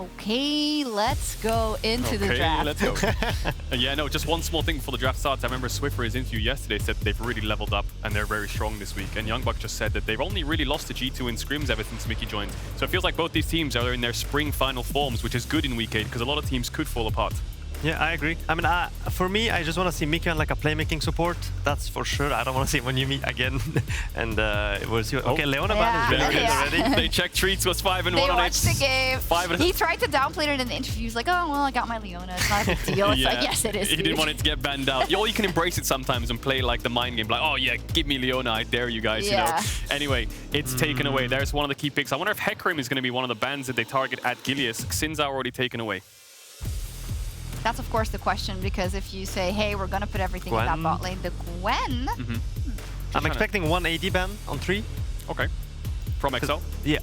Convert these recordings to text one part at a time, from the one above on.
Okay, let's go into the draft. Let's go. Yeah, no, just one small thing before the draft starts. I remember Swiffer's interview yesterday said they've really leveled up and they're very strong this week. And Youngbuck just said that they've only really lost to G2 in scrims ever since Mikyx joined. So it feels like both these teams are in their spring final forms, which is good in week 8 because a lot of teams could fall apart. Yeah, I agree. I mean, for me, I just want to see Mikyx on like a playmaking support. That's for sure. I don't want to see him on Yumi again. And we'll see. Okay, Leona ban is very good already. They checked Treatz was 5-1 on it. They watched the game. He tried to downplay it in the interview. He's like, oh, well, I got my Leona. It's not a big deal. It's like, yes, it is. He didn't want it to get banned out. You can embrace it sometimes and play like the mind game. Like, oh, yeah, give me Leona. I dare you guys, you know. Anyway, it's taken away. There's one of the key picks. I wonder if Hecarim is going to be one of the bans that they target at Gilius. Xin's already taken away. That's, of course, the question, because if you say, hey, we're going to put everything in that bot lane, the Gwen... I'm expecting one AD ban on 3. Okay. From Excel? Yeah.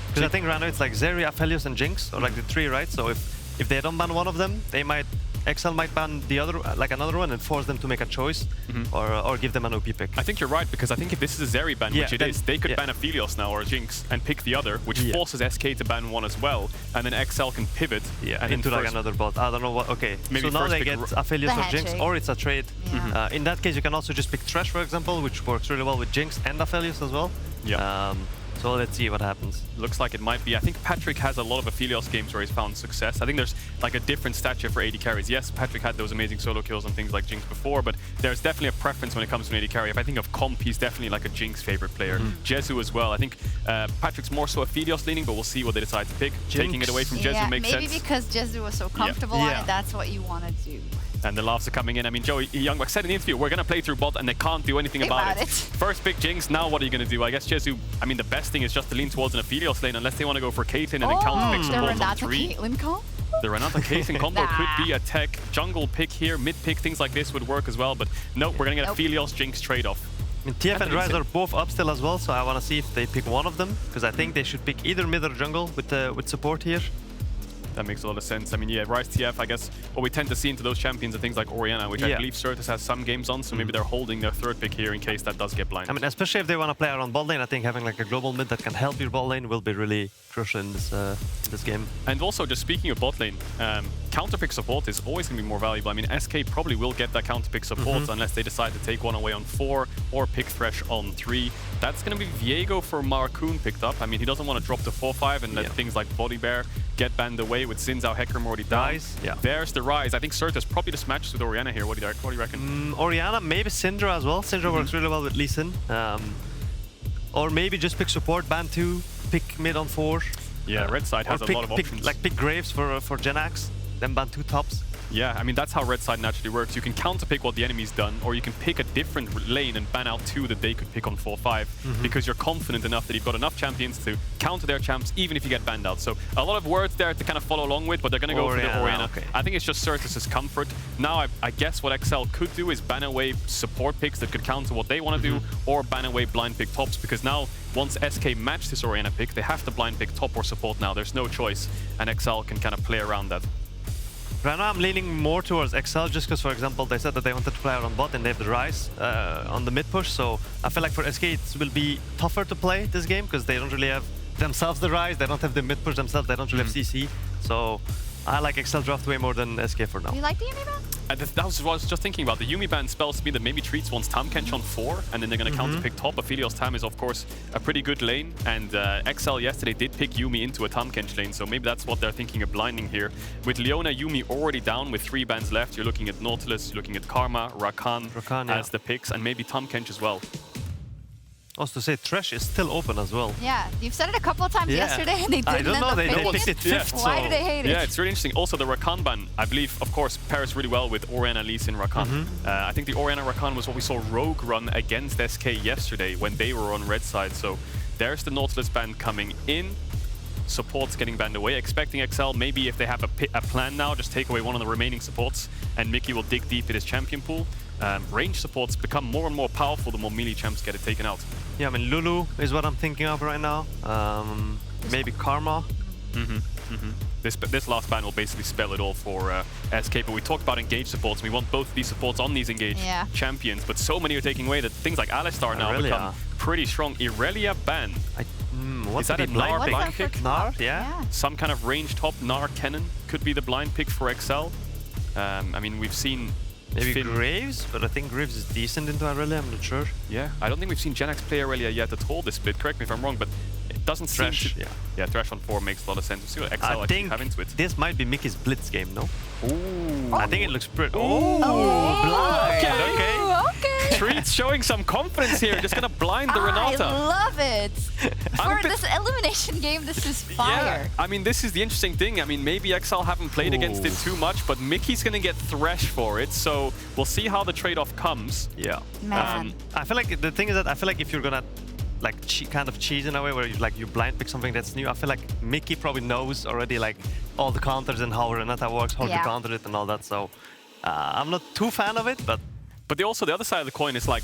Because I think right now it's like Zeri, Aphelios, and Jinx, or like the 3, right? So if they don't ban one of them, they might... Excel might ban the other, like another one, and force them to make a choice, or give them an OP pick. I think you're right, because I think if this is a Zeri ban, which it is, they could ban Aphelios now or Jinx and pick the other, which forces SK to ban one as well, and then Excel can pivot and into like another bot. I don't know what. Okay, maybe so now they get Aphelios or Jinx, or it's a trade. In that case, you can also just pick Thresh, for example, which works really well with Jinx and Aphelios as well. Yeah. So let's see what happens. Looks like it might be. I think Patrik has a lot of Aphelios games where he's found success. I think there's like a different stature for AD carries. Yes, Patrik had those amazing solo kills on things like Jinx before, but there's definitely a preference when it comes to an AD carry. If I think of Comp, he's definitely like a Jinx favorite player. Jezu as well. I think Patrik's more so Aphelios leaning, but we'll see what they decide to pick. Jinx. Taking it away from Jezu makes sense. Maybe because Jezu was so comfortable on it, that's what you want to do. And the laughs are coming in. I mean, Joey Youngbuck said in the interview, we're going to play through bot and they can't do anything about it. First pick Jinx, now what are you going to do? I guess Jezu, I mean, the best thing is just to lean towards an Aphelios lane unless they want to go for Caitlyn and then counter pick support on 3. Caitlyn combo? The Renata Caitlyn combo could be a tech jungle pick here, mid pick, things like this would work as well, but nope, we're going to get Aphelios Jinx trade-off. I mean, TF and Ryze are both up still as well, so I want to see if they pick one of them, because I think they should pick either mid or jungle with support here. That makes a lot of sense. I mean, yeah, Ryze TF, I guess what we tend to see into those champions are things like Orianna, which I believe Sertuss has some games on, so maybe they're holding their third pick here in case that does get blind. I mean, especially if they want to play around bot lane, I think having like a global mid that can help your bot lane will be really crucial in this game. And also, just speaking of bot lane, counter pick support is always going to be more valuable. I mean, SK probably will get that counter pick support unless they decide to take one away on 4 or pick Thresh on 3. That's going to be Viego for Markoon picked up. I mean, he doesn't want to drop to 4-5 and let things like Body Bear get banned away with Sinzao, Hecarim already died. There's the Ryze. I think Sertuss probably just matches with Orianna here. What do you reckon? Orianna, maybe Syndra as well. Syndra works really well with Lee Sin. Or maybe just pick support, ban 2, pick mid on 4. Yeah, red side has a lot of options. Like pick Graves for Jenax, then ban 2 tops. Yeah, I mean, that's how red side naturally works. You can counter-pick what the enemy's done, or you can pick a different lane and ban out 2 that they could pick on 4-5, because you're confident enough that you've got enough champions to counter their champs, even if you get banned out. So a lot of words there to kind of follow along with, but they're going to go for the Orianna. I think it's just Sertuss' comfort. Now, I guess what Excel could do is ban away support picks that could counter what they want to do, or ban away blind pick tops, because now, once SK match this Orianna pick, they have to blind pick top or support now. There's no choice, and Excel can kind of play around that. Right now I'm leaning more towards Excel just because, for example, they said that they wanted to play around bot and they have the Ryze on the mid push, so I feel like for SK it will be tougher to play this game because they don't really have themselves the Ryze, they don't have the mid push themselves, they don't really have CC, so I like Excel draft way more than SK for now. You like the Yumi ban? That was what I was just thinking about. The Yumi ban spells to me that maybe Treatz wants Tam Kench on 4, and then they're going to counter pick top. Aphelios Tam is, of course, a pretty good lane, and Excel yesterday did pick Yumi into a Tam Kench lane, so maybe that's what they're thinking of blinding here. With Leona, Yumi already down with 3 bans left, you're looking at Nautilus, you're looking at Karma, Rakan as the picks, and maybe Tam Kench as well. Also to say, Thresh is still open as well. Yeah, you've said it a couple of times yesterday and they didn't. I don't know, they picked it fifth. Why do they hate it? Yeah, it's really interesting. Also, the Rakan ban, I believe, of course, pairs really well with Orianna, Lee Sin, Rakan. I think the Orianna Rakan was what we saw Rogue run against SK yesterday when they were on red side. So there's the Nautilus ban coming in. Supports getting banned away. Expecting Excel, maybe if they have a plan now, just take away one of the remaining supports and Mikyx will dig deep in his champion pool. Range supports become more and more powerful the more melee champs get it taken out. Yeah, I mean, Lulu is what I'm thinking of right now. Maybe Karma. This last ban will basically spell it all for SK, but we talked about engage supports. We want both of these supports on these engage champions, but so many are taking away that things like Alistar now become pretty strong. Irelia ban. What Is that a could be Gnar What's blind up for pick? top? Gnar, yeah. Some kind of range top Gnar cannon could be the blind pick for Excel. I mean, we've seen Maybe Finn. Graves, but I think Graves is decent into Aurelia, I'm not sure. Yeah, I don't think we've seen Jenax play Aurelia yet at all this split. Correct me if I'm wrong, but it doesn't Thresh, seem to... yeah. Thresh on 4 makes a lot of sense. We'll see what Excel I actually think have into it. this might be Mikyx Blitz game, no? Ooh. I think it looks pretty... Oh, blind! okay. Okay. Treatz showing some confidence here, just gonna blind the Renata. I love it. I'm a For bit- this elimination game, this is fire. Yeah, I mean, this is the interesting thing. I mean, maybe Excel haven't played against it too much, but Mickey's gonna get Thresh for it, so we'll see how the trade-off comes. Yeah. Man. I feel like the thing is that I feel like if you're gonna like kind of cheese in a way where you blind pick something that's new, I feel like Mickey probably knows already like all the counters and how Renata works, how to counter it and all that. So I'm not too fan of it, but Also the other side of the coin is like,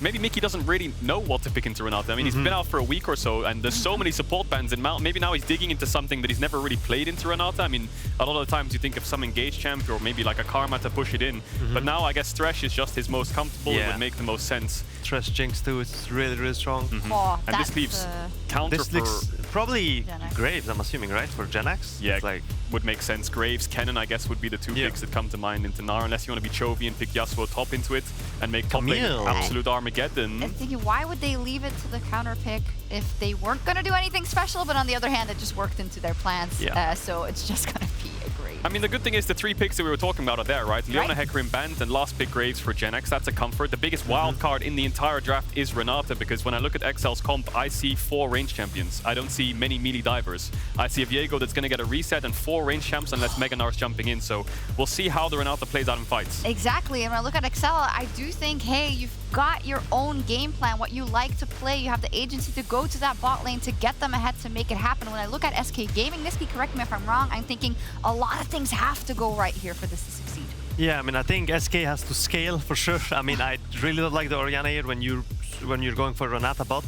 maybe Mickey doesn't really know what to pick into Renata. I mean, he's been out for a week or so, and there's so many support bans in Mount. Maybe now he's digging into something that he's never really played into Renata. I mean, a lot of the times you think of some engaged champ or maybe like a Karma to push it in. But now I guess Thresh is just his most comfortable. It would make the most sense. Thresh Jinx too, it's really, really strong. Oh, And this leaves counter This for... looks probably Jenax. Graves, I'm assuming, right? For Jenax? Yeah, It's like would make sense. Graves, Kennen, I guess, would be the two picks that come to mind into Gnar, unless you want to be Chovy and pick Yasuo top into it and make top lane Camille. absolute Armageddon. I'm thinking, why would they leave it to the counter pick if they weren't going to do anything special? But on the other hand, it just worked into their plans. Yeah. So it's just going to be a great. I mean, the good thing is the 3 picks that we were talking about are there, right? Leona, Hecarim, Bant, and last pick Graves for Jenax. That's a comfort. The biggest wild card in the entire draft is Renata, because when I look at Excel's comp, I see 4 range champions. I don't see many melee divers. I see a Viego that's going to get a reset and 4 range champs unless Mega Gnar's jumping in. So we'll see how the Renata plays out in fights. Exactly. And when I look at Excel, I do think, hey, you've got your own game plan, what you like to play. You have the agency to go to that bot lane to get them ahead to make it happen. When I look at SK Gaming, Nisky, correct me if I'm wrong, I'm thinking a lot of things have to go right here for this to succeed. yeah, I mean, I think SK has to scale for sure. I mean, I really don't like the Orianna here when you're going for Renata bot.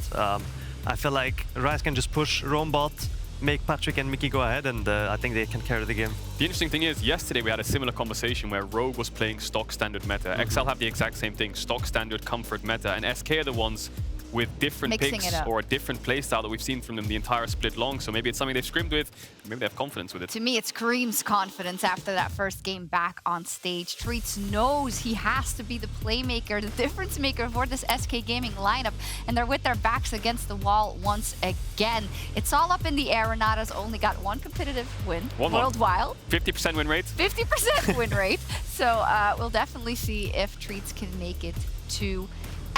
I feel like Ryze can just push roam bot, make Patrik and Mickey go ahead, and I think they can carry the game. The interesting thing is, yesterday we had a similar conversation where Rogue was playing stock standard meta. Excel have the exact same thing, stock standard comfort meta, and SK are the ones with different Mixing picks it up. or a different playstyle that we've seen from them the entire split long. So maybe it's something they've scrimmed with, maybe they have confidence with it. To me, it screams confidence after that first game back on stage. Treatz knows he has to be the playmaker, the difference maker for this SK Gaming lineup, and they're with their backs against the wall once again. It's all up in the air. Renata's only got 1 competitive win, worldwide. 50% win rate. 50% win rate. So we'll definitely see if Treatz can make it to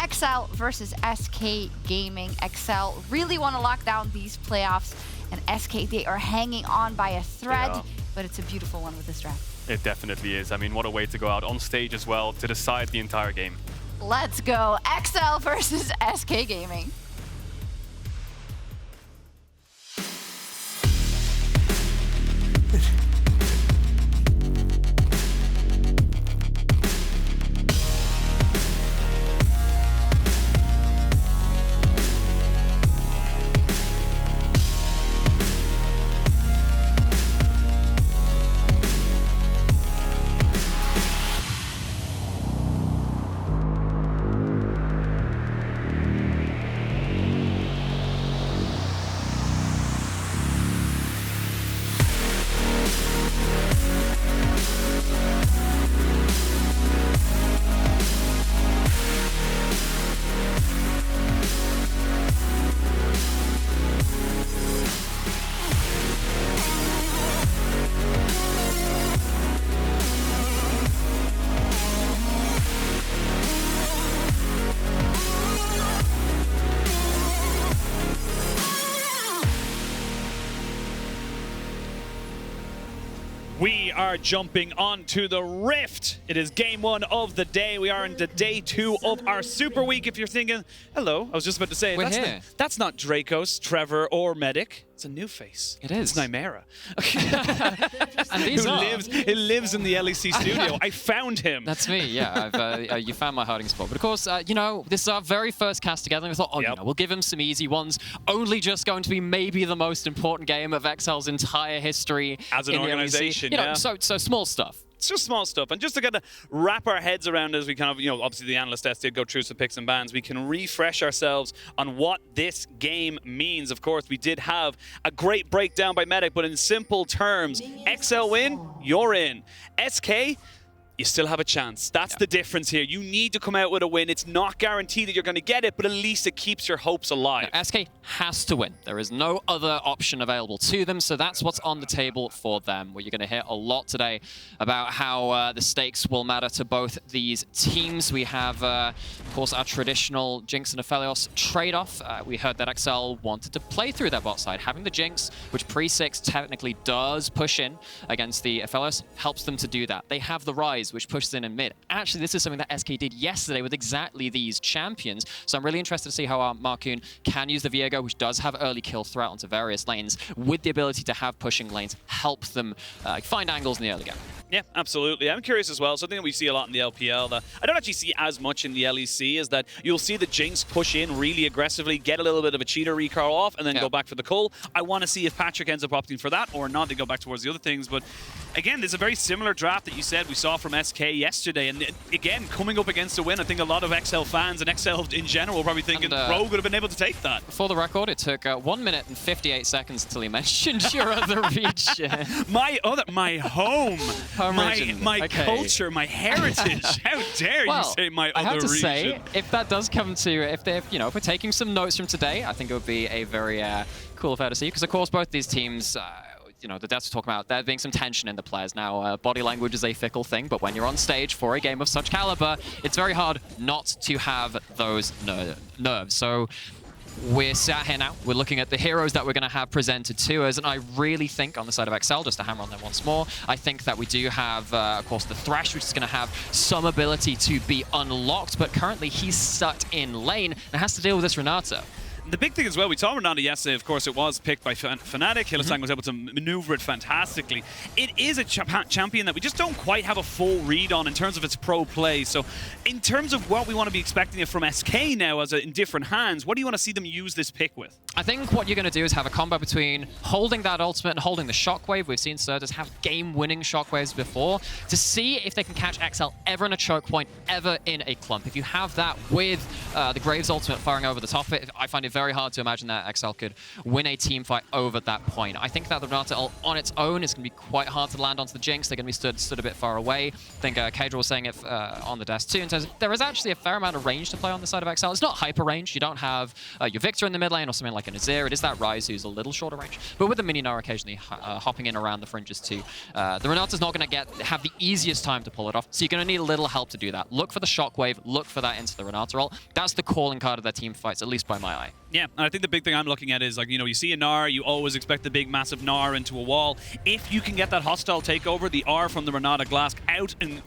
Excel versus SK Gaming. Excel really want to lock down these playoffs, and SK, they are hanging on by a thread, but it's a beautiful one with this draft. It definitely is. I mean, what a way to go out on stage as well to decide the entire game. Let's go. Excel versus SK Gaming. We are jumping onto the Rift. It is game 1 of the day. We are into day 2 of our Super Week. If you're thinking, hello, I was just about to say, that's not Dracos, Trevor, or Medic. It's a new face. It is. It's Nymaera. And these He lives in the LEC studio. I found him. That's me, yeah. You found my hiding spot. But of course, you know, this is our very first cast together. And we thought, you know, we'll give him some easy ones. Only just going to be maybe the most important game of Excel's entire history. As an organization, you know, so small stuff. It's just small stuff. And just to kind of wrap our heads around as we kind of, obviously the analyst test did go through some picks and bans, we can refresh ourselves on what this game means. Of course, we did have a great breakdown by Medic, but in simple terms, XL win, you're in. SK, you still have a chance. That's the difference here. You need to come out with a win. It's not guaranteed that you're going to get it, but at least it keeps your hopes alive. Now, SK has to win. There is no other option available to them, so that's what's on the table for them. Where you're going to hear a lot today about how the stakes will matter to both these teams. We have, of course, our traditional Jinx and Aphelios trade-off. We heard that XL wanted to play through their bot side. Having the Jinx, which pre-6 technically does push in against the Aphelios, helps them to do that. They have the Ryze, which pushes in mid. Actually, this is something that SK did yesterday with exactly these champions. So I'm really interested to see how our Markoon can use the Viego, which does have early kill threat onto various lanes, with the ability to have pushing lanes help them find angles in the early game. Yeah, absolutely. I'm curious as well. Something that we see a lot in the LPL that I don't actually see as much in the LEC is that you'll see the Jinx push in really aggressively, get a little bit of a cheater recall off, and then go back for the cull. I want to see if Patrik ends up opting for that or not. They go back towards the other things. But again, there's a very similar draft that you said we saw from SK yesterday. And again, coming up against a win, I think a lot of XL fans and XL in general will probably thinking Rogue would have been able to take that. For the record, it took 1 minute and 58 seconds until he mentioned your other region. My home. My culture, my heritage. How dare you say my other region? I have to say, if that does come to, if we're taking some notes from today, I think it would be a very cool affair to see. Because of course, both these teams, the devs we talk about, there being some tension in the players. Now, body language is a fickle thing, but when you're on stage for a game of such caliber, it's very hard not to have those nerves. So we're sat here now, we're looking at the heroes that we're going to have presented to us, and I really think on the side of Excel, just to hammer on them once more, I think that we do have, of course, the Thresh, which is going to have some ability to be unlocked, but currently he's stuck in lane and has to deal with this Renata. The big thing as well, we saw Renata yesterday, of course, it was picked by Fnatic. Hylissang was able to maneuver it fantastically. It is a champion that we just don't quite have a full read on in terms of its pro play. So in terms of what we want to be expecting it from SK now as in different hands, what do you want to see them use this pick with? I think what you're going to do is have a combo between holding that ultimate and holding the shockwave. We've seen Sertuss have game-winning shockwaves before to see if they can catch XL ever in a choke point, ever in a clump. If you have that with the Graves ultimate firing over the top of it, I find it very hard to imagine that XL could win a team fight over that point. I think that the Renata ult on its own is going to be quite hard to land onto the Jinx. They're going to be stood a bit far away. I think Kadra was saying it on the desk too, in terms of there is actually a fair amount of range to play on the side of XL. It's not hyper range. You don't have your Victor in the mid lane or something like an Azir. It is that Ryze who's a little shorter range. But with the mini Gnar occasionally hopping in around the fringes too, the Renata's not going to have the easiest time to pull it off. So you're going to need a little help to do that. Look for the shockwave. Look for that into the Renata ult. That's the calling card of their team fights, at least by my eye. Yeah, and I think the big thing I'm looking at is, like, you see a Gnar, you always expect the big, massive Gnar into a wall. If you can get that hostile takeover, the R from the Renata Glasc out in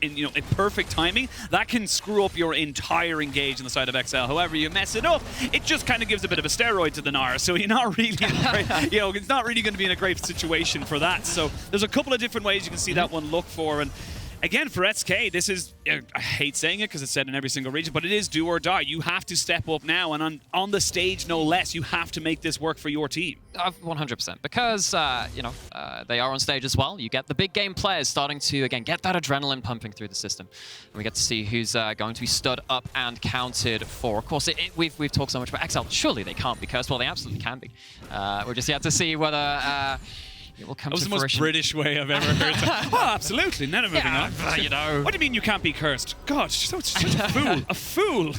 perfect timing, that can screw up your entire engage on the side of XL. However, you mess it up, it just kind of gives a bit of a steroid to the Gnar, so you're not really it's not really going to be in a great situation for that. So there's a couple of different ways you can see that one look for. And again, for SK, this is, I hate saying it because it's said in every single region, but it is do or die. You have to step up now, and on the stage, no less, you have to make this work for your team. 100%, because, they are on stage as well. You get the big game players starting to, again, get that adrenaline pumping through the system. And we get to see who's going to be stood up and counted for. Of course, we've talked so much about XL. Surely they can't be cursed. Well, they absolutely can be. We're just yet to see whether... it will come that was to the most British way I've ever heard. Oh, absolutely. Never moving on. What do you mean you can't be cursed? God, such a fool. A fool.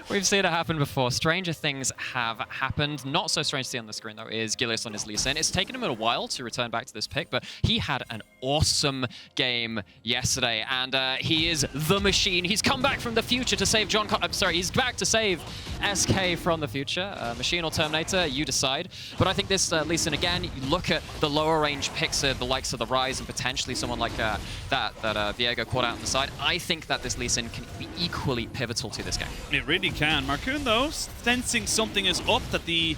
We've seen it happen before. Stranger things have happened. Not so strange to see on the screen, though, is Gilius on his Lee Sin. It's taken him a while to return back to this pick, but he had an awesome game yesterday, and he is the machine. He's come back from the future to save he's back to save SK from the future. Machine or Terminator, you decide. But I think this Lee Sin, again, you look at the lower range picks, the likes of the Ryze and potentially someone like that Viego caught out on the side. I think that this Lee Sin can be equally pivotal to this game. It really can. Markoon, though, sensing something is up, that the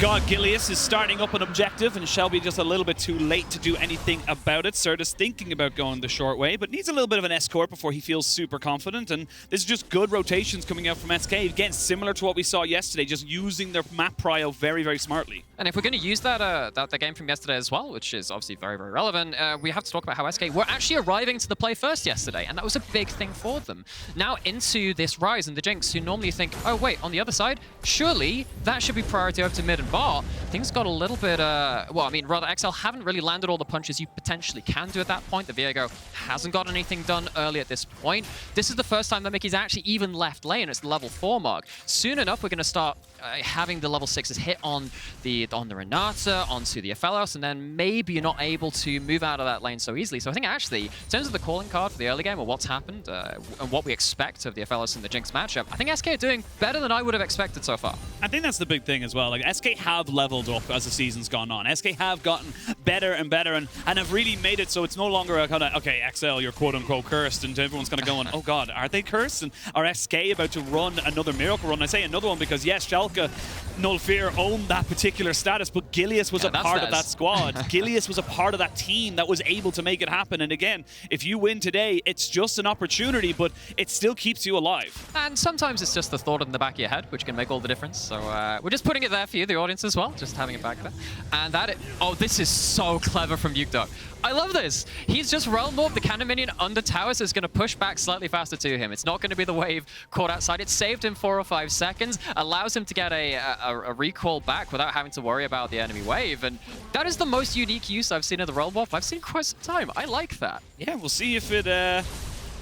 god Gilius is starting up an objective, and Shelby just a little bit too late to do anything about it. Sertuss thinking about going the short way, but needs a little bit of an escort before he feels super confident, and this is just good rotations coming out from SK. Again, similar to what we saw yesterday, just using their map prio very, very smartly. And if we're going to use that game from yesterday as well, which is obviously very, very relevant, we have to talk about how SK were actually arriving to the play first yesterday, and that was a big thing for them. Now into this Ryze and the Jinx, who normally think, oh wait, on the other side, surely that should be priority over to mid and bot. Things got a little bit, well, I mean, rather, XL haven't really landed all the punches you potentially can do at that point. The Viego hasn't got anything done early at this point. This is the first time that Mikyx actually even left lane. It's the level 4 mark. Soon enough, we're going to start having the level 6s hit on the Renata, onto the Aphelios, and then maybe you're not able to move out of that lane so easily. So I think actually, in terms of the calling card for the early game, or what's happened, and what we expect of the Aphelios and the Jinx matchup, I think SK are doing better than I would have expected so far. I think that's the big thing as well. Like, SK have leveled up as the season's gone on. SK have gotten better and better, and have really made it so it's no longer a kind of, okay, XL, you're quote-unquote cursed, and everyone's kind of going, oh god, are they cursed? And are SK about to run another miracle run? I say another one because, yes, Schalke, Null Fear owned that particular status, but Gilius was a part of that squad. Gilius was a part of that team that was able to make it happen. And again, if you win today, it's just an opportunity, but it still keeps you alive. And sometimes it's just the thought in the back of your head, which can make all the difference. So we're just putting it there for you, the audience as well, just having it back there. And oh, this is so clever from Nukeduck. I love this. He's just realm warped the cannon minion under towers, is going to push back slightly faster to him. It's not going to be the wave caught outside. It saved him 4 or 5 seconds, allows him to get a recall back without having to worry about the enemy wave. And that is the most unique use I've seen of the realm warp I've seen quite some time. I like that. Yeah, we'll see if it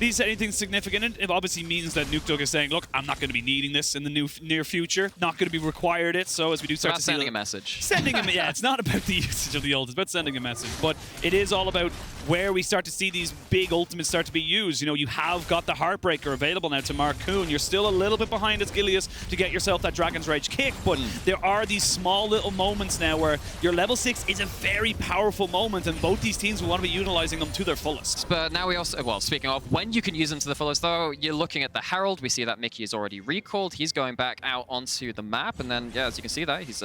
leads to anything significant. It obviously means that Nukeduck is saying, look, I'm not going to be needing this in the near future. Not going to be required it. So as we do start to see... sending a message. Sending him, yeah, it's not about the usage of the ult. It's about sending a message. But it is all about where we start to see these big ultimates start to be used. You know, you have got the Heartbreaker available now to Markoon. You're still a little bit behind as Gilius to get yourself that Dragon's Rage kick, but there are these small little moments now where your level 6 is a very powerful moment, and both these teams will want to be utilizing them to their fullest. But now we also, well, speaking of when you can use them to the fullest, though, you're looking at the Herald. We see that Mikyx is already recalled. He's going back out onto the map, and then, yeah, as you can see there, he's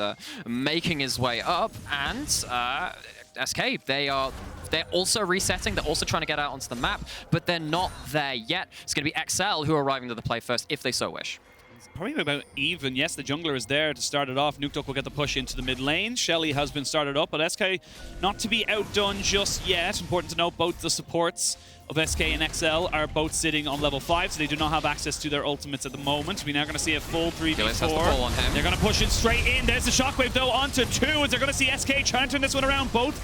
making his way up, and SK, they're also resetting. They're also trying to get out onto the map, but they're not there yet. It's going to be XL who are arriving to the play first, if they so wish. It's probably about even. Yes, the jungler is there to start it off. Nukeduck will get the push into the mid lane. Shelly has been started up, but SK not to be outdone just yet. Important to note, both the supports of SK and XL are both sitting on level 5, so they do not have access to their ultimates at the moment. We're now going to see a full 3v4. They're going to push it straight in. There's the shockwave, though, onto 2, as they're going to see SK trying to turn this one around. Both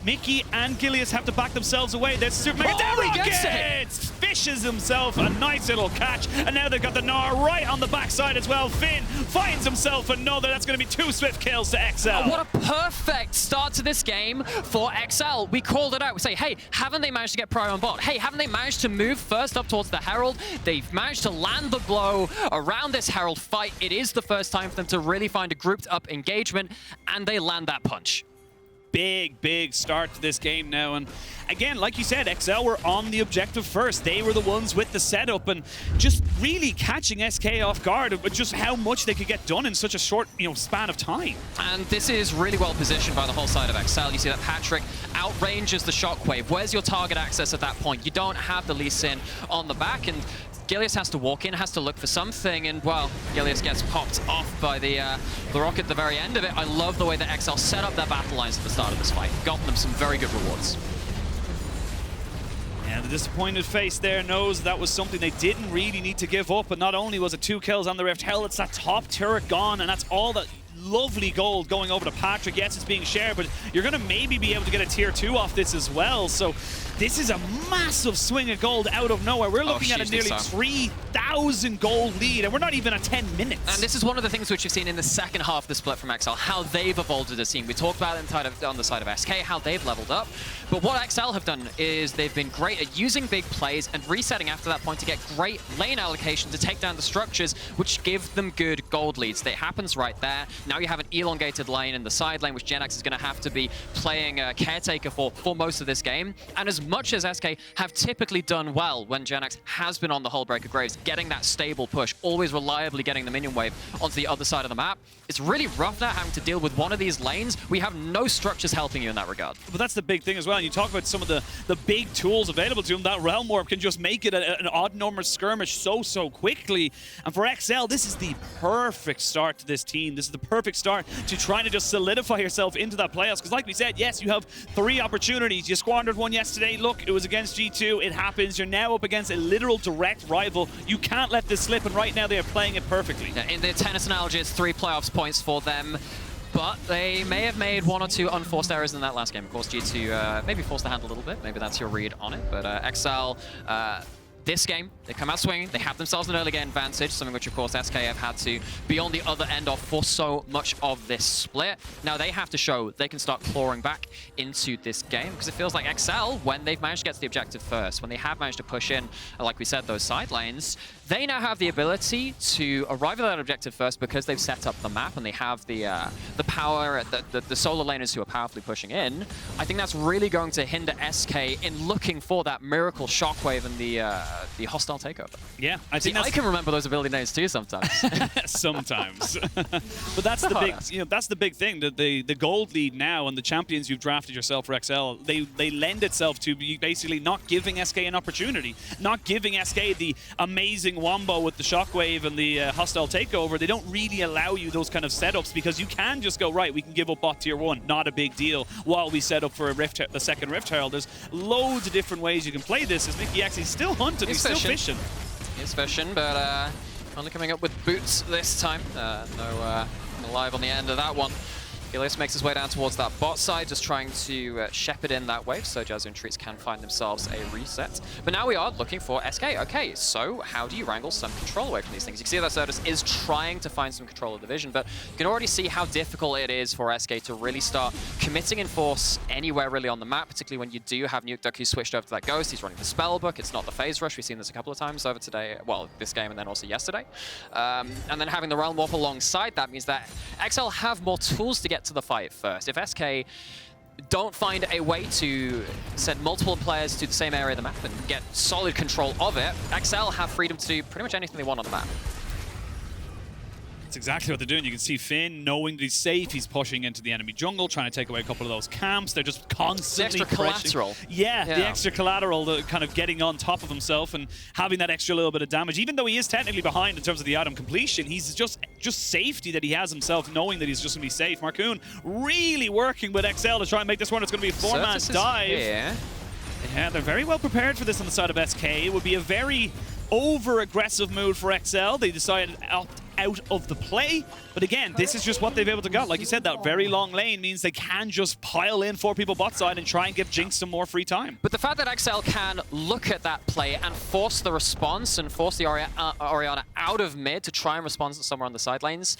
Mikyx and Gilius have to back themselves away. There's Super Mega Rockets! Fishes himself a nice little catch, and now they've got the Gnar right on the backside as well. Finn finds himself another. That's going to be 2 swift kills to XL. What a perfect start to this game for XL. We called it out. We say, hey, haven't they managed to get Prio on bot? Hey, haven't they managed to move first up towards the Herald? They've managed to land the blow around this Herald fight. It is the first time for them to really find a grouped up engagement, and they land that punch. Big start to this game now, and again, like you said, XL were on the objective first. They were the ones with the setup, and just really catching SK off guard with just how much they could get done in such a short, span of time. And this is really well positioned by the whole side of XL. You see that Patrik outranges the shockwave. Where's your target access at that point? You don't have the Lee Sin on the back, and Gilius has to walk in, has to look for something, and, well, Gilius gets popped off by the rocket at the very end of it. I love the way that XL set up their battle lines at the start of this fight. Got them some very good rewards. And the disappointed face there knows that was something they didn't really need to give up, but not only was it 2 kills on the Rift, hell, it's that top turret gone, and that's all that lovely gold going over to Patrik. Yes, it's being shared, but you're going to maybe be able to get a tier 2 off this as well. So this is a massive swing of gold out of nowhere. We're looking at a nearly 3,000 gold lead, and we're not even at 10 minutes. And this is one of the things which you've seen in the second half of the split from XL, how they've evolved as a team. We talked about it on the side of SK, how they've leveled up. But what XL have done is they've been great at using big plays and resetting after that point to get great lane allocation to take down the structures, which give them good gold leads. That happens right there. Now you have an elongated lane in the side lane, which Jenax is going to have to be playing caretaker for most of this game. And as much as SK have typically done well when Jenax has been on the Hullbreaker Graves, getting that stable push, always reliably getting the minion wave onto the other side of the map, it's really rough now having to deal with one of these lanes. We have no structures helping you in that regard. But that's the big thing as well. And you talk about some of the big tools available to him. That Realm Warp can just make it an odd number skirmish so quickly. And for XL, this is the perfect start to this team. This is the perfect start to trying to just solidify yourself into that playoffs. Because like we said, yes, you have 3 opportunities. You squandered one yesterday. Look, it was against G2. It happens. You're now up against a literal direct rival. You can't let this slip. And right now they are playing it perfectly. Yeah, in the tennis analogy, it's 3 playoffs points for them. But they may have made 1 or 2 unforced errors in that last game. Of course, G2 maybe forced the hand a little bit. Maybe that's your read on it. But XL, this game, they come out swinging. They have themselves an early game advantage, something which, of course, SK have had to be on the other end of for so much of this split. Now they have to show they can start clawing back into this game, because it feels like XL, when they've managed to get to the objective first, when they have managed to push in, like we said, those side lanes, they now have the ability to arrive at that objective first because they've set up the map and they have the power, the solo laners who are powerfully pushing in. I think that's really going to hinder SK in looking for that miracle shockwave and the hostile takeover. Yeah, I think I can remember those ability names too sometimes. Sometimes. But that's the big, that's the big thing. The gold lead now and the champions you've drafted yourself for XL, they lend itself to basically not giving SK an opportunity, not giving SK the amazing wombo with the shockwave and the hostile takeover. They don't really allow you those kind of setups because you can just go, right, we can give up bot tier 1, not a big deal, while we set up for a the second Rift Herald. There's loads of different ways you can play this. As Mikyx, he's still hunting, he's still fishing. He's fishing, but only coming up with boots this time. No alive on the end of that one. Gilius makes his way down towards that bot side, just trying to shepherd in that wave so Jezu and Treatz can find themselves a reset. But now we are looking for SK. Okay, so how do you wrangle some control away from these things? You can see that Sertuss is trying to find some control of the vision, but you can already see how difficult it is for SK to really start committing in force anywhere really on the map, particularly when you do have Nukeduck who's switched over to that Ghost. He's running the spell book. It's not the phase rush. We've seen this a couple of times over today, well, this game and then also yesterday. And then having the Realm Warp alongside that means that XL have more tools to get to the fight first. If SK don't find a way to send multiple players to the same area of the map and get solid control of it, XL have freedom to do pretty much anything they want on the map. That's exactly what they're doing. You can see Finn, knowing that he's safe, he's pushing into the enemy jungle, trying to take away a couple of those camps. They're just constantly the extra collateral. Yeah, the extra collateral, the kind of getting on top of himself and having that extra little bit of damage. Even though he is technically behind in terms of the item completion, he's just safety that he has himself, knowing that he's just going to be safe. Markoon really working with XL to try and make this one. It's going to be a 4-man dive. Yeah, they're very well prepared for this on the side of SK. It would be a very over-aggressive move for XL. They decided out of the play, but again, this is just what they've been able to get. Like you said, that very long lane means they can just pile in 4 people bot side and try and give Jinx some more free time. But the fact that XL can look at that play and force the response and force the Orianna out of mid to try and respond to somewhere on the side lanes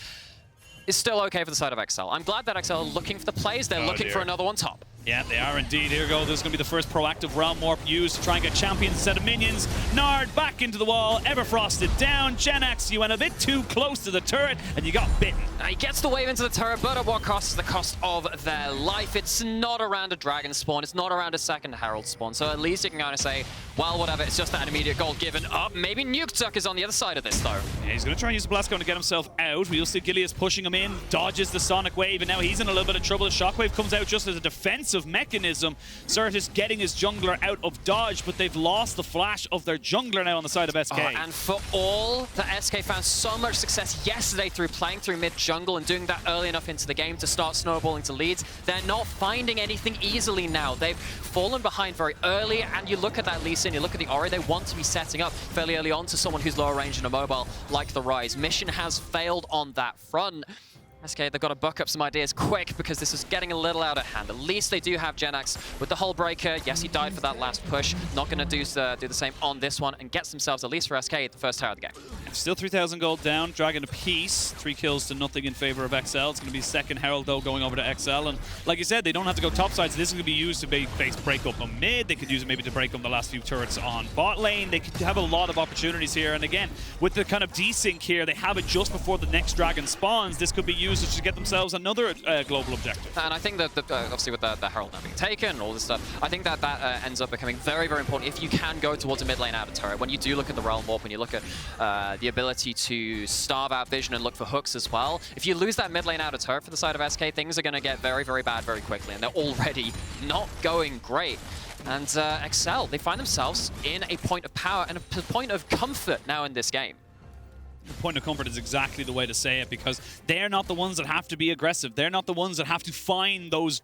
is still okay for the side of XL. I'm glad that XL are looking for the plays. They're looking for another one top. Yeah, they are indeed. Here we go. This is going to be the first proactive Realm Warp used to try and get champions instead of minions. Nard back into the wall. Everfrosted down. Jenax, you went a bit too close to the turret and you got bitten. He gets the wave into the turret, but at what cost? Is the cost of their life. It's not around a dragon spawn. It's not around a second herald spawn. So at least you can kind of say, well, whatever. It's just that immediate gold given up. Maybe Nukeduck is on the other side of this, though. Yeah, he's going to try and use the Blastcone to get himself out. We'll see Gilius pushing him in, dodges the Sonic Wave, and now he's in a little bit of trouble. The Shockwave comes out just as a defensive mechanism. Sertuss getting his jungler out of dodge, but they've lost the flash of their jungler now on the side of SK. And for all that SK found so much success yesterday through playing through mid-jungle and doing that early enough into the game to start snowballing to leads, they're not finding anything easily now. They've fallen behind very early, and you look at that Lee Sin, you look at the Ori, they want to be setting up fairly early on to someone who's lower range and a mobile like the Ryze. Mission has failed on that front. SK, they've got to buck up some ideas quick because this is getting a little out of hand. At least they do have Jenax with the Hullbreaker. Yes, he died for that last push. Not going to do the same on this one and gets themselves, at least for SK, the first tower of the game. Still 3,000 gold down. Dragon apiece. 3 kills to nothing in favor of XL. It's going to be second Herald, though, going over to XL. And like you said, they don't have to go topside, so this is going to be used to break up on mid. They could use it maybe to break up the last few turrets on bot lane. They could have a lot of opportunities here. And again, with the kind of desync here, they have it just before the next dragon spawns. This could be used to get themselves another global objective. And I think that, obviously, with the Herald now being taken and all this stuff, I think that ends up becoming very, very important if you can go towards a mid lane out of turret. When you do look at the Realm Warp, when you look at the ability to starve out vision and look for hooks as well, if you lose that mid lane out of turret for the side of SK, things are going to get very, very bad very quickly, and they're already not going great. And XL, they find themselves in a point of power and a point of comfort now in this game. The point of comfort is exactly the way to say it, because they're not the ones that have to be aggressive. They're not the ones that have to find those,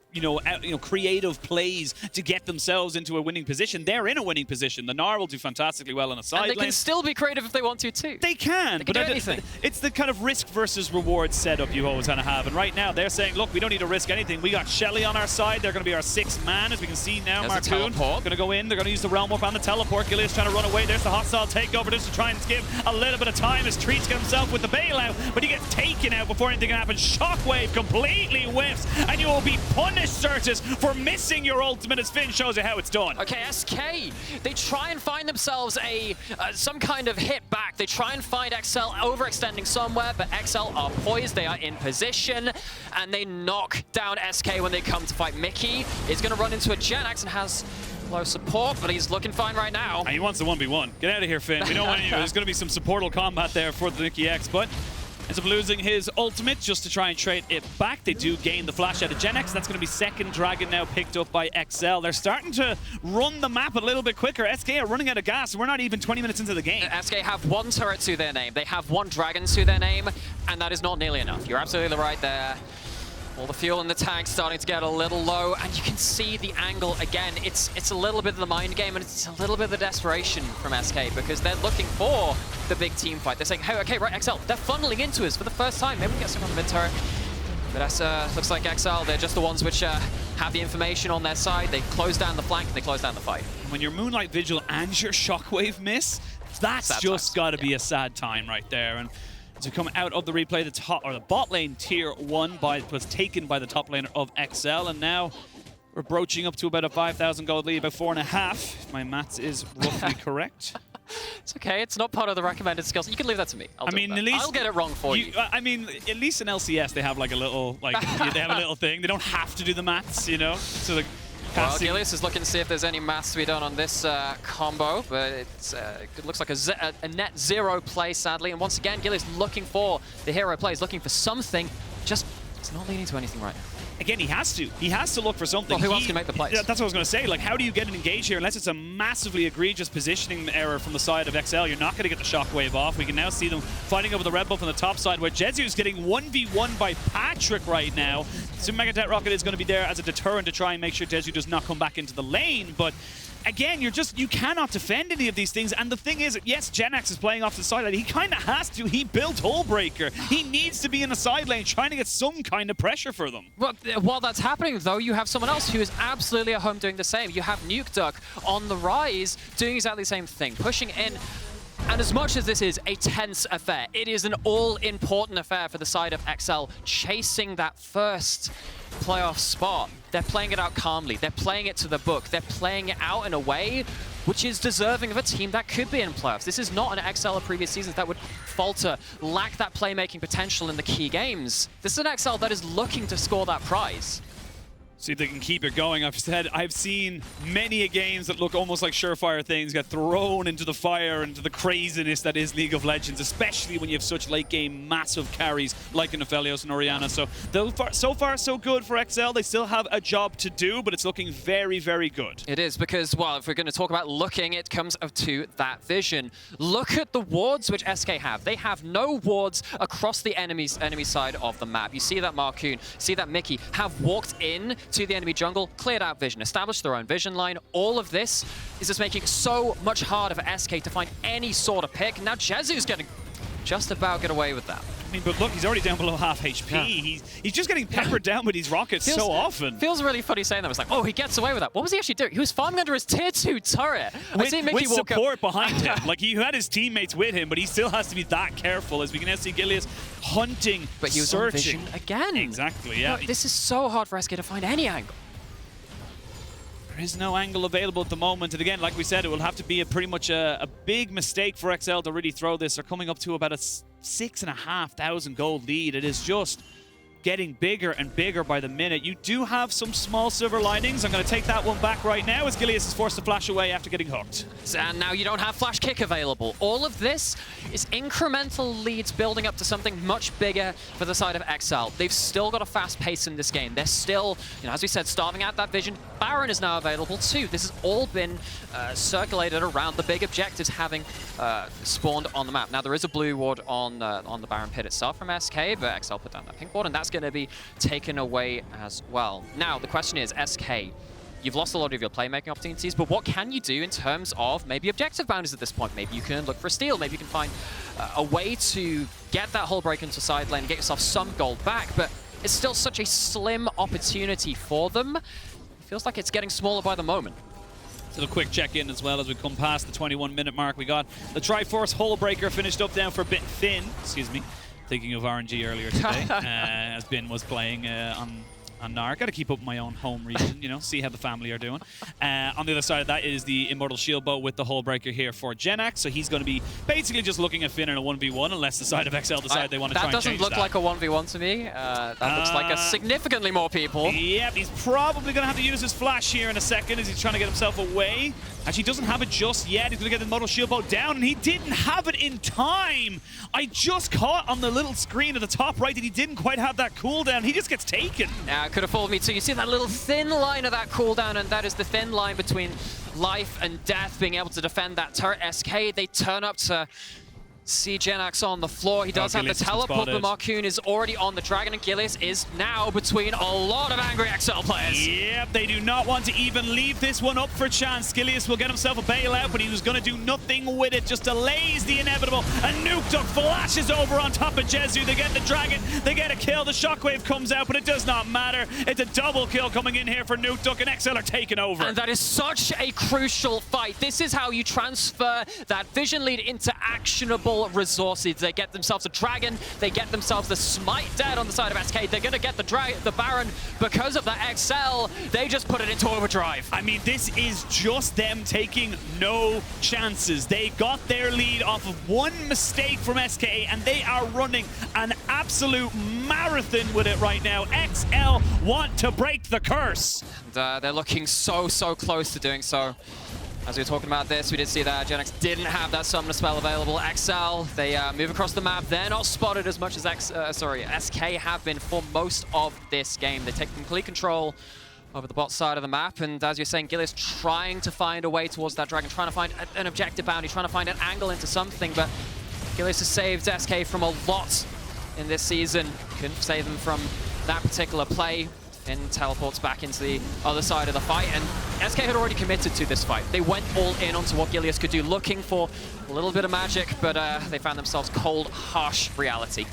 creative plays to get themselves into a winning position. They're in a winning position. The Gnar will do fantastically well on a side lane. And they can still be creative if they want to, too. They can. They can do anything. It's the kind of risk versus reward setup you always kind of have. And right now, they're saying, look, we don't need to risk anything. We got Shelly on our side. They're going to be our 6th man, as we can see now. Markoon going to go in. They're going to use the Realm Warp and the teleport. Gilius trying to run away. There's the hostile takeover just to try and give a little bit of time as Treatz gets himself with the bailout, but he gets taken out before anything can happen. Shockwave completely whiffs, and you will be punished, Sertuss, for missing your ultimate, as Finn shows you how it's done. Okay, SK, they try and find themselves some kind of hit back. They try and find XL overextending somewhere, but XL are poised, they are in position, and they knock down SK when they come to fight. Mikyx is going to run into a Jenax and has low support, but he's looking fine right now. And he wants the 1v1. Get out of here, Finn. We don't want you. There's going to be some supportal combat there for the Mikyx, but ends up losing his ultimate just to try and trade it back. They do gain the flash out of Jenax. That's going to be second dragon now picked up by XL. They're starting to run the map a little bit quicker. SK are running out of gas. We're not even 20 minutes into the game. SK have 1 turret to their name. They have 1 dragon to their name, and that is not nearly enough. You're absolutely right there. All the fuel in the tank starting to get a little low, and you can see the angle again. It's a little bit of the mind game, and it's a little bit of the desperation from SK, because they're looking for the big team fight. They're saying, hey, okay, right, XL, they're funneling into us for the first time. Maybe we get some on the mid turret. But looks like XL, they're just the ones which have the information on their side. They close down the flank, and they close down the fight. When your Moonlight Vigil and your Shockwave miss, that's just got to be a sad time right there. And to come out of the replay, the bot lane tier 1 was taken by the top laner of XL, and now we're broaching up to about a 5,000 gold lead, about 4.5, if my maths is roughly correct. It's okay, it's not part of the recommended skills. You can leave that to me. I'll get it wrong for you. I mean, at least in LCS they have like a little, they have a little thing. They don't have to do the maths, So the well, Gilius is looking to see if there's any maths to be done on this combo, but it looks like a net 0 play, sadly. And once again, Gilius looking for the hero plays, looking for something. Just, it's not leading to anything right now. Again, he has to. He has to look for something. Well, who else can make the plays? Yeah, that's what I was going to say. Like, how do you get an engage here? Unless it's a massively egregious positioning error from the side of XL, you're not going to get the shockwave off. We can now see them fighting over the red buff on the top side, where Jezu's getting 1v1 by Patrik right now. So Mega Jet Rocket is going to be there as a deterrent to try and make sure Jezu does not come back into the lane, but again, you cannot defend any of these things. And the thing is, yes, Jenax is playing off the sideline. He kind of has to. He built Hullbreaker. He needs to be in the side lane trying to get some kind of pressure for them. Well, while that's happening, though, you have someone else who is absolutely at home doing the same. You have Nukeduck on the Ryze doing exactly the same thing, pushing in. And as much as this is a tense affair, it is an all-important affair for the side of XL, chasing that first playoff spot. They're playing it out calmly. They're playing it to the book. They're playing it out in a way which is deserving of a team that could be in playoffs. This is not an XL of previous seasons that would falter, lack that playmaking potential in the key games. This is an XL that is looking to score that prize. See if they can keep it going. I've seen many games that look almost like surefire things get thrown into the fire, into the craziness that is League of Legends, especially when you have such late game massive carries like an Aphelios and Orianna. So far so good for XL. They still have a job to do, but it's looking very, very good. It is, because, well, if we're going to talk about looking, it comes to that vision. Look at the wards which SK have. They have no wards across the enemy side of the map. You see that Markoon, see that Mikyx have walked in to the enemy jungle, cleared out vision, established their own vision line. All of this is just making it so much harder for SK to find any sort of pick. Now Jezu's going to just about get away with that. I mean, but look, he's already down below half HP. Yeah. He's just getting peppered down with these rockets so often. Feels really funny saying that. It's like, oh, he gets away with that. What was he actually doing? He was farming under his tier 2 turret. With support behind him. Like, he had his teammates with him, but he still has to be that careful, as we can now see Gilius hunting, but he was searching. On vision again. Exactly, yeah. Look, this is so hard for SK to find any angle. There is no angle available at the moment, and again, like we said, it will have to be pretty much a big mistake for XL to really throw this. They're coming up to about a 6,500 gold lead. It is just getting bigger and bigger by the minute. You do have some small silver linings. I'm going to take that one back right now as Gilius is forced to flash away after getting hooked. And now you don't have flash kick available. All of this is incremental leads building up to something much bigger for the side of XL. They've still got a fast pace in this game. They're still, as we said, starving out that vision. Baron is now available too. This has all been circulated around the big objectives having spawned on the map. Now there is a blue ward on the Baron pit itself from SK, but XL put down that pink ward, and that's going to be taken away as well. Now, the question is, SK, you've lost a lot of your playmaking opportunities, but what can you do in terms of maybe objective boundaries at this point? Maybe you can look for a steal, maybe you can find a way to get that whole break into side lane and get yourself some gold back, but it's still such a slim opportunity for them. It feels like it's getting smaller by the moment. So a quick check-in as well as we come past the 21-minute mark. We got the Triforce Hullbreaker finished up down for a bit thin, excuse me. Thinking of RNG earlier today, as Ben was playing on Gnar. Got to keep up my own home region, see how the family are doing. On the other side of that is the Immortal Shield Bow with the Hullbreaker here for Jenax. So he's going to be basically just looking at Finn in a 1v1 unless the side of XL decide they want to try and change that. That doesn't look like a 1v1 to me. That looks like a significantly more people. Yep, he's probably going to have to use his flash here in a second as he's trying to get himself away. Actually, doesn't have it just yet. He's going to get the Immortal Shield Bow down, and he didn't have it in time. I just caught on the little screen at the top right that he didn't quite have that cooldown. He just gets taken. Yeah, it could have fooled me too. You see that little thin line of that cooldown, and that is the thin line between life and death, being able to defend that turret. SK, they turn up to see Jenax on the floor. He does have the teleport. The Markoon is already on the dragon, and Gilius is now between a lot of angry XL players. Yep, they do not want to even leave this one up for chance. Gilius will get himself a bailout, but he was going to do nothing with it. Just delays the inevitable. And Nukeduck flashes over on top of Jezu. They get the dragon. They get a kill. The shockwave comes out, but it does not matter. It's a double kill coming in here for Nukeduck, and XL are taking over. And that is such a crucial fight. This is how you transfer that vision lead into actionable resources. They get themselves a dragon, they get themselves the smite dead on the side of SK. They're going to get the Baron because of that XL. They just put it into overdrive. I mean, this is just them taking no chances. They got their lead off of one mistake from SK, and they are running an absolute marathon with it right now. XL want to break the curse. And, they're looking so close to doing so. As we were talking about this, we did see that Jenax didn't have that summoner spell available. XL, they move across the map. They're not spotted as much as SK have been for most of this game. They take complete control over the bot side of the map, and as you're saying, Gilius trying to find a way towards that dragon, trying to find an objective bounty, trying to find an angle into something, but Gilius has saved SK from a lot in this season. Couldn't save them from that particular play. Finn teleports back into the other side of the fight, and SK had already committed to this fight. They went all in onto what Gilius could do, looking for a little bit of magic, but they found themselves cold, harsh reality.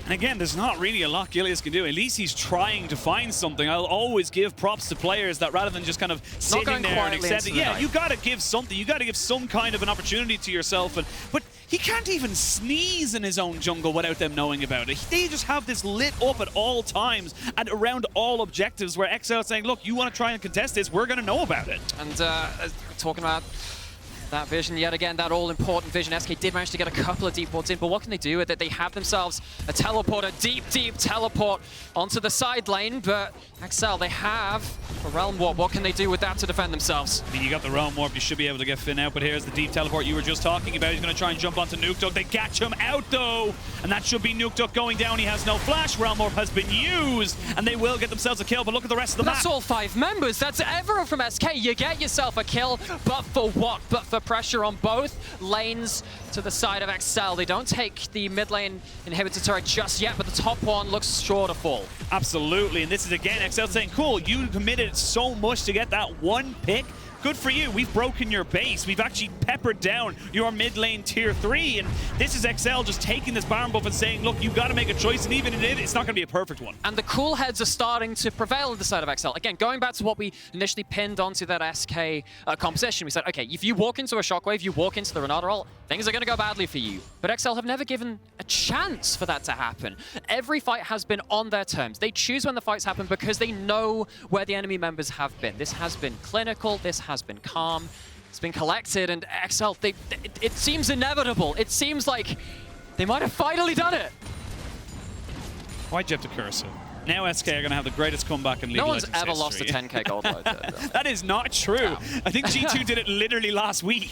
And again, there's not really a lot Gilius can do. At least he's trying to find something. I'll always give props to players that rather than just kind of sitting there and accepting, you got to give something. You got to give some kind of an opportunity to yourself. But he can't even sneeze in his own jungle without them knowing about it. They just have this lit up at all times and around all objectives where XL is saying, look, you want to try and contest this, we're going to know about it. And talking about that vision, yet again, that all-important vision. SK did manage to get a couple of deep wards in, but what can they do with it? They have themselves a teleport, a deep teleport onto the side lane, but XL, they have a Realm Warp. What can they do with that to defend themselves? I mean, you got the Realm Warp, you should be able to get Finn out, but here's the deep teleport you were just talking about. He's going to try and jump onto Nukeduck. They catch him out, though, and that should be Nukeduck going down. He has no flash. Realm Warp has been used, and they will get themselves a kill, but look at the rest of the map. That's all 5 members. That's everyone from SK. You get yourself a kill, but for what? But for pressure on both lanes to the side of XL. They don't take the mid lane inhibitor turret just yet, but the top one looks sure to fall. Absolutely, and this is again XL saying, cool, you committed so much to get that one pick. good for you. We've broken your base. We've actually peppered down your mid lane tier 3. And this is Excel just taking this Baron buff and saying, look, you've got to make a choice. And even if it is, it's not going to be a perfect one. And the cool heads are starting to prevail on the side of Excel. Again, going back to what we initially pinned onto that SK composition, we said, okay, if you walk into a Shockwave, you walk into the Renata ult, things are going to go badly for you. But Excel have never given a chance for that to happen. Every fight has been on their terms. They choose when the fights happen because they know where the enemy members have been. This has been clinical, this has been calm, it's been collected, and Excel, it seems inevitable. It seems like they might have finally done it. Why'd you have to curse it? Now SK are going to have the greatest comeback in League of Legends ever history. lost a 10k gold load. That is not true. Wow. I think G2 did it literally last week.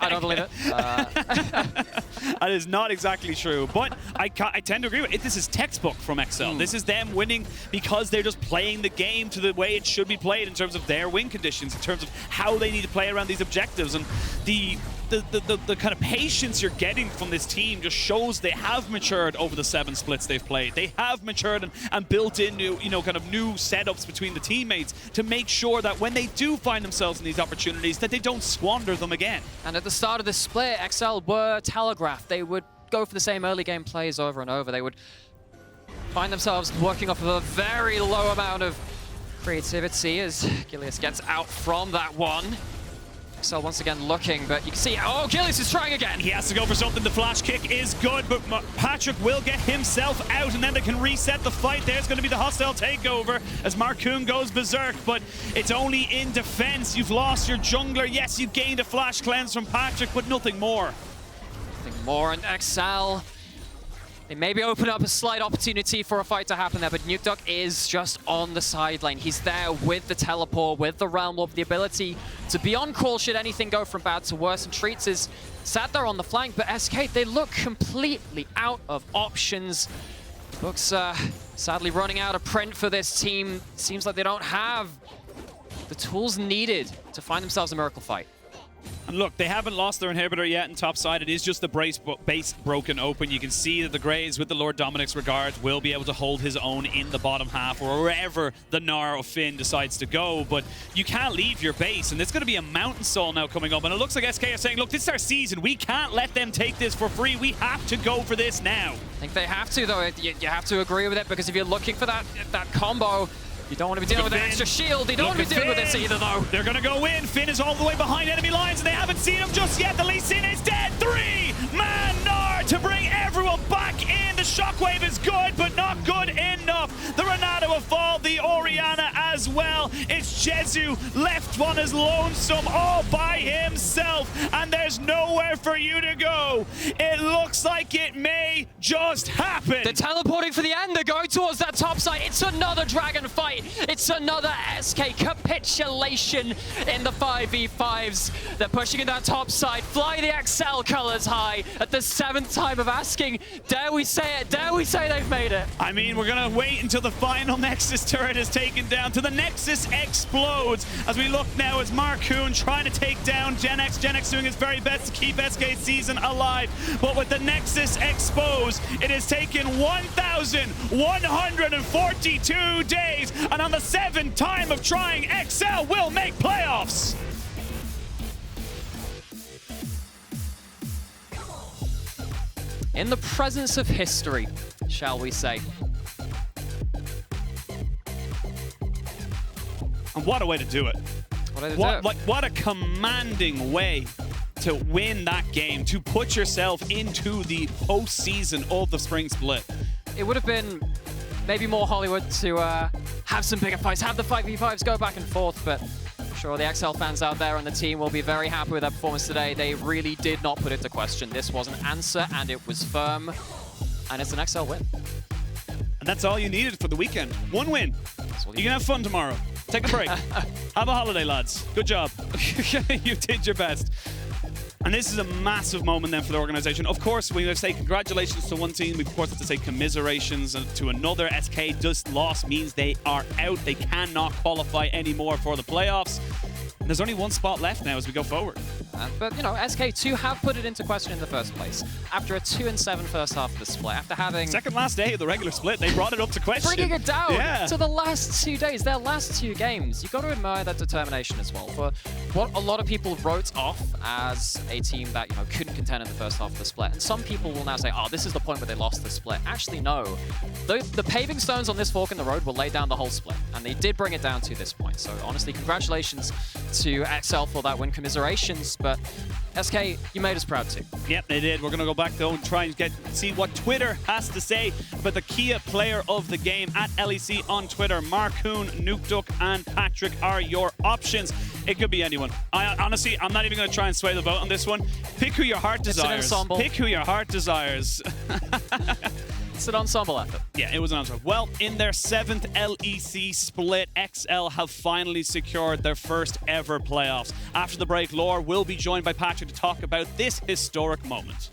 I don't believe it. That is not exactly true, but I tend to agree with it. This is textbook from Excel. This is them winning because they're just playing the game to the way it should be played in terms of their win conditions, in terms of how they need to play around these objectives. And the kind of patience you're getting from this team just shows they have matured over the 7 splits they've played. They have matured and built in new, kind of new setups between the teammates to make sure that when they do find themselves in these opportunities, that they don't squander them again. And at the start of this split, Excel were telegraphed. They would go for the same early game plays over and over. They would find themselves working off of a very low amount of creativity as Gilius gets out from that one. Excel once again looking, but you can see, oh, Gilius is trying again. He has to go for something. The flash kick is good, but Patrik will get himself out, and then they can reset the fight. There's going to be the hostile takeover as Markoon goes berserk, but it's only in defense. You've lost your jungler. Yes, you gained a flash cleanse from Patrik, but nothing more. Nothing more, and Excel, they maybe open up a slight opportunity for a fight to happen there, but Nukeduck is just on the side lane. He's there with the teleport, with the Realm Orb, the ability to be on call should anything go from bad to worse, and Treatz is sat there on the flank, but SK, they look completely out of options. Books sadly running out of print for this team. Seems like they don't have the tools needed to find themselves a miracle fight. And look, they haven't lost their inhibitor yet in top side. It is just the base broken open. You can see that the Greys, with the Lord Dominic's regards, will be able to hold his own in the bottom half or wherever the Gnar of Finn decides to go. But you can't leave your base, and there's going to be a Mountain Soul now coming up. And it looks like SK are saying, look, this is our season. We can't let them take this for free. We have to go for this now. I think they have to, though. You have to agree with it, because if you're looking for that combo, you don't want to be dealing with an extra shield. You don't want to be dealing with this either, though. They're going to go in. Finn is all the way behind enemy lines, and they haven't seen him just yet. The Lee Sin is dead. 3-man Gnar to bring everyone back in. The Shockwave is good, but not good enough. The Renata will fall. The Orianna as well. It's Jezu left one as lonesome all by himself, and there's nowhere for you to go. It looks like it may just happen. They're teleporting for the end. They're going towards that top side. It's another dragon fight. It's another SK capitulation in the 5v5s. They're pushing in that top side. Fly the Excel colors high at the 7th time of asking. Dare we say it? Dare we say they've made it? I mean, we're going to wait until the final Nexus turret is taken down, till the Nexus explodes. As we look now as Markoon trying to take down Jenax. Jenax doing his very best to keep SK's season alive. But with the Nexus exposed, it has taken 1,142 days. And on the 7th time of trying, Excel will make playoffs. In the presence of history, shall we say. And what a way to do it. What a commanding way to win that game, to put yourself into the postseason of the Spring Split. It would have been maybe more Hollywood to have some bigger fights, have the 5v5s go back and forth, but I'm sure the XL fans out there and the team will be very happy with their performance today. They really did not put it to question. This was an answer, and it was firm, and it's an XL win. And that's all you needed for the weekend. One win. You can have fun tomorrow. Take a break. Have a holiday, lads. Good job. You did your best. And this is a massive moment then for the organization. Of course, we have to say congratulations to one team. We of course have to say commiserations to another. SK just loss means they are out. They cannot qualify anymore for the playoffs. And there's only one spot left now as we go forward. But, you know, SK2 have put it into question in the first place. After a 2-7 first half of the split, after having... Second last day of the regular split, they brought it up to question. Bringing it down to the last 2 days, their last 2 games. You've got to admire that determination as well. For what a lot of people wrote off as a team that, you know, couldn't contend in the first half of the split. And some people will now say, oh, this is the point where they lost the split. Actually, no. The paving stones on this fork in the road will lay down the whole split. And they did bring it down to this point. So honestly, congratulations to Excel for that win. Commiserations. But SK, you made us proud too. Yep, they did. We're going to go back though and try and see what Twitter has to say about the key player of the game at LEC on Twitter. Markoon, Nukeduck, and Patrik are your options. It could be anyone. Honestly, I'm not even going to try and sway the vote on this one. Pick who your heart desires. It's an ensemble. Pick who your heart desires. It's an ensemble effort. Yeah, it was an ensemble. Well, in their 7th LEC split, XL have finally secured their first ever playoffs. After the break, Lore will be joined by Patrik to talk about this historic moment.